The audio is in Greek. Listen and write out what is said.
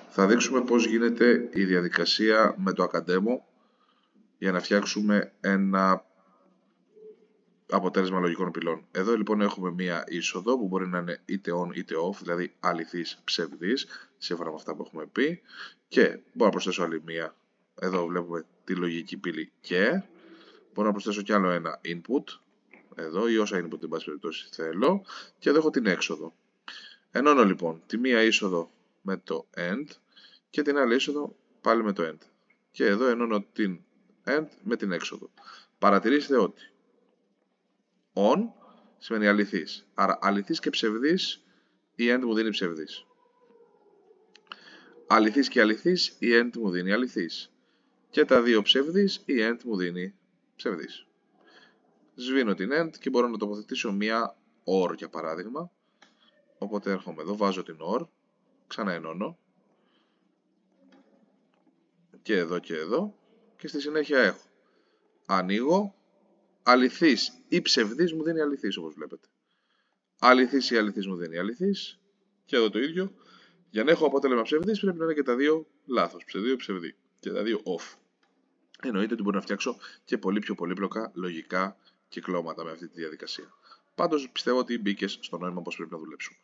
Θα δείξουμε πώς γίνεται η διαδικασία με το Academo για να φτιάξουμε ένα αποτέλεσμα λογικών πυλών. Εδώ λοιπόν έχουμε μία είσοδο που μπορεί να είναι είτε on είτε off, δηλαδή αληθής, ψευδής, σύμφωνα με αυτά που έχουμε πει, και μπορώ να προσθέσω άλλη μία. Εδώ βλέπουμε τη λογική πύλη και μπορώ να προσθέσω κι άλλο ένα input, εδώ, ή όσα input εν πάση περιπτώσει θέλω, και εδώ έχω την έξοδο. Ενώνω λοιπόν τη μία είσοδο με το end και την άλλη είσοδο πάλι με το end. Και εδώ ενώνω την end με την έξοδο. Παρατηρήστε ότι on σημαίνει αληθής. Άρα αληθής και ψευδής, η end μου δίνει ψευδής. Αληθής και αληθής, η end μου δίνει αληθής. Και τα δύο ψευδής, η end μου δίνει ψευδής. Σβήνω την end και μπορώ να τοποθετήσω μία OR για παράδειγμα. Οπότε έρχομαι εδώ, βάζω την OR, ξαναενώνω. Και εδώ και εδώ. Και στη συνέχεια έχω. Ανοίγω. Αληθής ή ψευδής μου δίνει αληθής, όπως βλέπετε. Αληθής ή αληθής μου δίνει αληθής. Και εδώ το ίδιο. Για να έχω αποτέλεσμα ψευδής πρέπει να είναι και τα δύο λάθος. Ψευδή ή ψευδή. Και τα δύο off. Εννοείται ότι μπορώ να φτιάξω και πολύ πιο πολύπλοκα λογικά κυκλώματα με αυτή τη διαδικασία. Πάντως πιστεύω ότι μπήκες στο νόημα πώς πρέπει να δουλέψουμε.